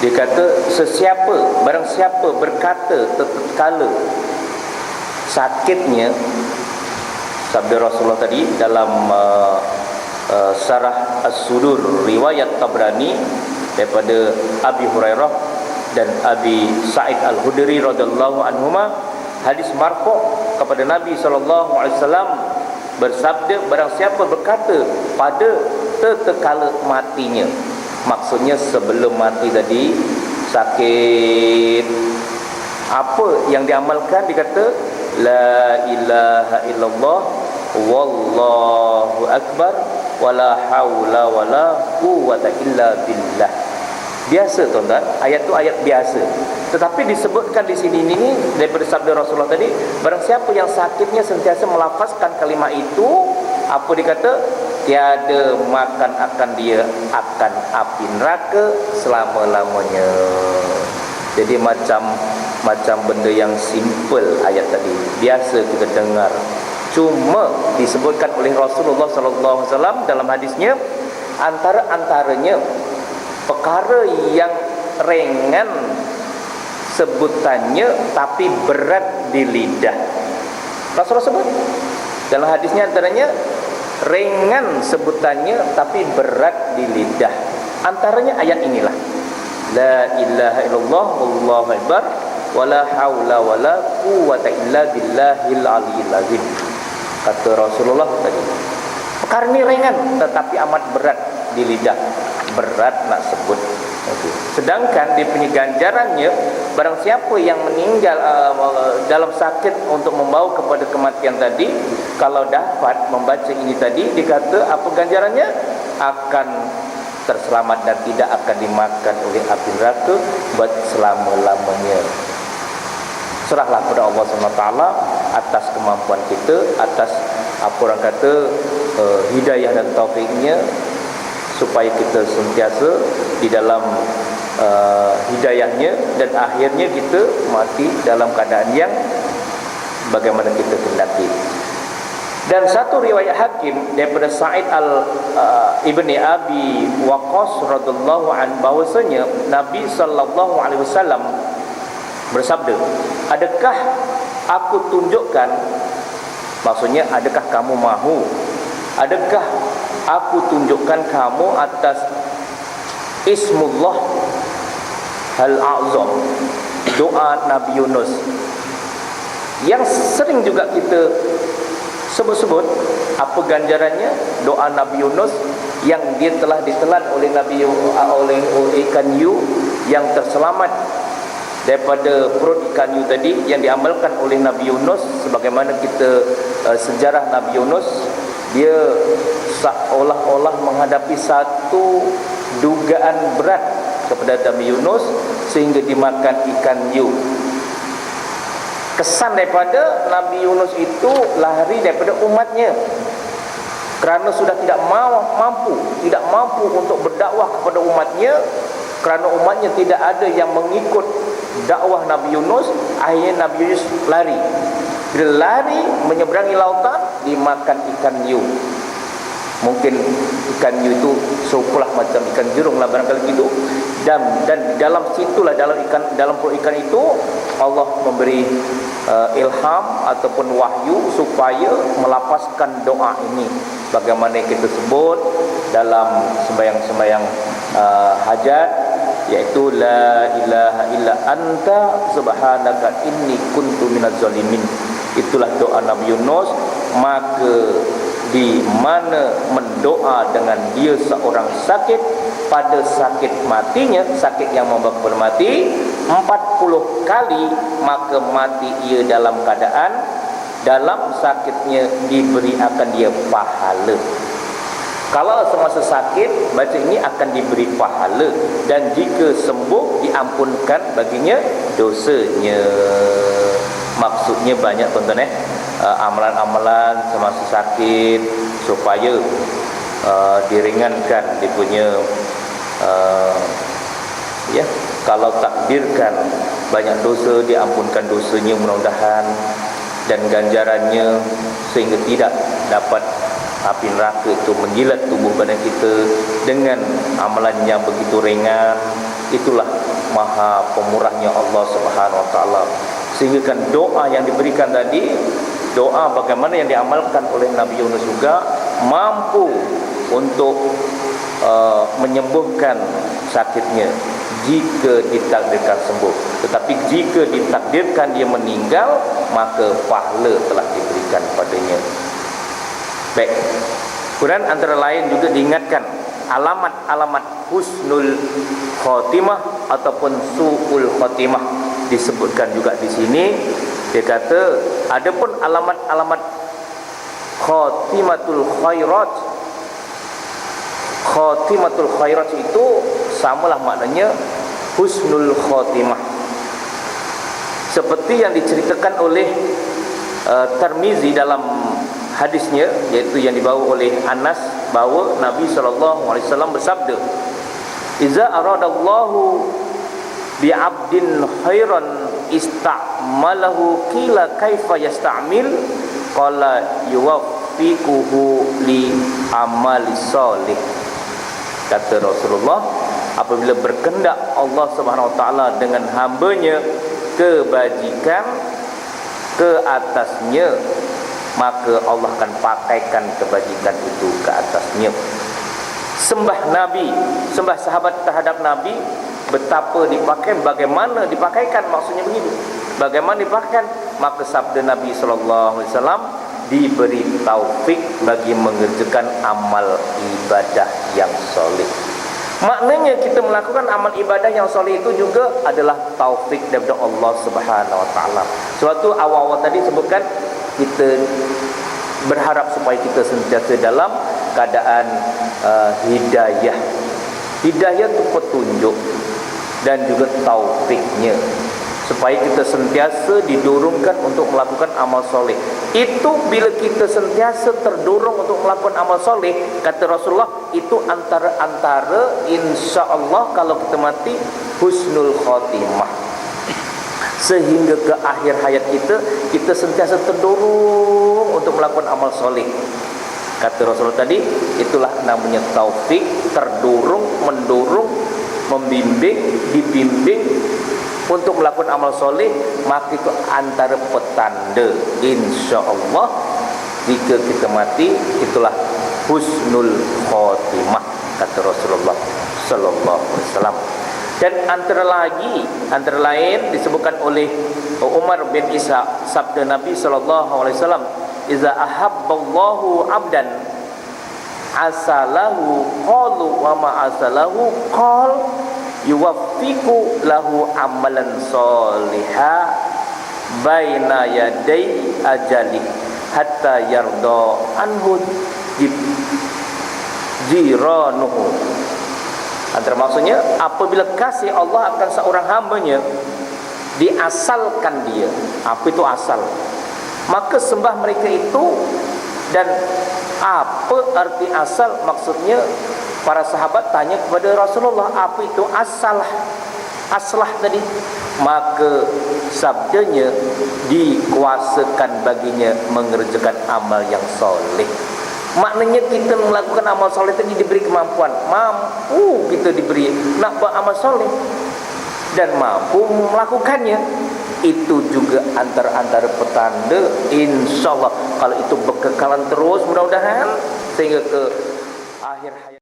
Dia kata barang siapa berkata tatkala sakitnya, sabda Rasulullah tadi dalam Syarah As-Sudur riwayat Tabrani daripada Abi Hurairah dan Abi Sa'id Al-Khudri radhiyallahu anhuma, hadis marfu' kepada Nabi sallallahu alaihi wasallam bersabda, barang siapa berkata pada tatkala matinya, maksudnya sebelum mati tadi sakit, apa yang diamalkan? Dia kata la ilaha illallah wallahu akbar wala haula wala quwwata illa billah. Biasa tuan-tuan, ayat tu ayat biasa, tetapi disebutkan di sini ini daripada sabda Rasulullah tadi, barang siapa yang sakitnya sentiasa melafazkan kalimat itu, apa dia kata? Tiada makan akan dia akan api neraka selama-lamanya. Jadi macam benda yang simple ayat tadi, biasa kita dengar. Cuma disebutkan oleh Rasulullah sallallahu alaihi wasallam dalam hadisnya, antaranya perkara yang ringan sebutannya tapi berat di lidah. Rasulullah sebut dalam hadisnya, antaranya ringan sebutannya tapi berat di lidah. Antaranya ayat inilah, la ilaha illallah wallahu akbar wala haula wala quwwata illa billahil aliyyil azim. Kata Rasulullah tadi, perkara ini ringan tetapi amat berat di lidah, berat nak sebut. Sedangkan dia punya ganjarannya, barang siapa yang meninggal dalam sakit untuk membawa kepada kematian tadi, kalau dapat membaca ini tadi, dikata apa ganjarannya? Akan terselamat dan tidak akan dimakan oleh api neraka buat selama-lamanya. Serahlah kepada Allah SWT atas kemampuan kita, atas apa orang kata hidayah dan taufiknya, supaya kita sentiasa di dalam hidayahnya dan akhirnya kita mati dalam keadaan yang bagaimana kita kendaki. Dan satu riwayat Hakim daripada Sa'id ibni Abi Waqqas radhiyallahu anhu, bahwasanya Nabi sallallahu alaihi wasallam bersabda, adakah aku tunjukkan, maksudnya adakah kamu mahu, adakah aku tunjukkan kamu atas Ismullah Al-A'zam, doa Nabi Yunus yang sering juga kita sebut-sebut. Apa ganjarannya? Doa Nabi Yunus yang dia telah ditelan oleh oleh ikan hiu yang terselamat daripada perut ikan hiu tadi, yang diamalkan oleh Nabi Yunus. Sebagaimana kita sejarah Nabi Yunus, dia seolah-olah menghadapi satu dugaan berat kepada Nabi Yunus sehingga dimakan ikan hiu. Kesan daripada Nabi Yunus itu lari daripada umatnya, kerana sudah tidak mampu untuk berdakwah kepada umatnya, kerana umatnya tidak ada yang mengikut dakwah Nabi Yunus. Akhirnya Nabi Yunus lari. Bila lari menyeberangi lautan, dimakan ikan hiu. Mungkin ikan hiu itu serupalah macam ikan jerung lah barangkali gitu. Dan dalam situlah, dalam perut ikan itu Allah memberi ilham ataupun wahyu supaya melapaskan doa ini, bagaimana kita sebut dalam sembahyang hajat, yaitu la ilaha illa anta subhanaka inni kuntu minaz zalimin. Itulah doa Nabi Yunus. Maka di mana mendoa dengan dia seorang sakit, pada sakit matinya, sakit yang membawa kepada mati 40 kali, maka mati ia dalam keadaan dalam sakitnya diberi akan dia pahala. Kalau semasa sakit baca ini akan diberi pahala, dan jika sembuh diampunkan baginya dosanya. Maksudnya banyak tuan-tuan, amalan-amalan semasa sakit supaya diringankan dia punya kalau takdirkan banyak dosa, diampunkan dosanya mudah-mudahan, dan ganjarannya sehingga tidak dapat api neraka itu menjilat tubuh badan kita dengan amalan yang begitu ringan. Itulah Maha Pemurahnya Allah Subhanahu Wa Taala. Sehingga kan doa yang diberikan tadi, doa bagaimana yang diamalkan oleh Nabi Yunus juga mampu untuk menyembuhkan sakitnya jika ditakdirkan sembuh. Tetapi jika ditakdirkan dia meninggal, maka pahala telah diberikan padanya. Baik. Kemudian antara lain juga diingatkan alamat-alamat husnul khotimah ataupun su'ul khotimah, disebutkan juga di sini. Dia kata adapun alamat-alamat khotimatul khairat, khotimatul khairat itu samalah maknanya husnul khotimah, seperti yang diceritakan oleh Tirmizi dalam hadisnya, yaitu yang dibawa oleh Anas, bahawa Nabi SAW bersabda, "Iza aradallahu bi'abdin khairan ista'malahu qila kaifa yasta'mil qala yuwaffiquhu li amali sholih." Kata Rasulullah, apabila berkehendak Allah Subhanahu Wa Taala dengan hambanya kebajikan ke atasnya, maka Allah akan pakaikan kebajikan itu ke atasnya. Sembah Nabi, sembah sahabat terhadap Nabi, betapa dipakai, bagaimana dipakaikan, maksudnya begitu. Bagaimana dipakaikan? Maka sabda Nabi SAW, diberi taufik bagi mengerjakan amal ibadah yang soleh. Maknanya kita melakukan amal ibadah yang soleh itu juga adalah taufik daripada Allah Subhanahu Wa Taala. Suatu awal-awal tadi sebutkan, kita berharap supaya kita sentiasa dalam keadaan hidayah. Hidayah itu petunjuk dan juga taufiknya, supaya kita sentiasa didorongkan untuk melakukan amal soleh. Itu bila kita sentiasa terdorong untuk melakukan amal soleh, kata Rasulullah, itu antara insya-Allah kalau kita mati husnul khotimah, sehingga ke akhir hayat kita sentiasa terdorong untuk melakukan amal soleh. Kata Rasulullah tadi, itulah namanya taufik, terdorong, mendorong, membimbing, dibimbing untuk melakukan amal soleh. Maka itu antara petanda insya-Allah jika kita mati, itulah husnul khotimah, kata Rasulullah sallallahu alaihi wasallam. Dan antara lain disebutkan oleh Umar bin Isa, sabda Nabi sallallahu alaihi wasallam, "Iza ahabballahu 'abdan asalahu qalu wa ma asalahu qal yuwaffiqu lahu amalan sholiha baina yaday ajali hatta yarda anhu jiranuhu." Antara maksudnya, apabila kasih Allah akan seorang hambanya, diasalkan dia. Apa itu asal? Maka sembah mereka itu. Dan apa arti asal? Maksudnya para sahabat tanya kepada Rasulullah, apa itu asalah? Aslah tadi. Maka sabdanya, dikuasakan baginya mengerjakan amal yang soleh. Maknanya kita melakukan amal soleh tadi diberi kemampuan, mampu kita diberi nak buat amal soleh dan mampu melakukannya. Itu juga antara petanda insyaAllah kalau itu berkekalan terus mudah-mudahan sehingga ke akhir hayat.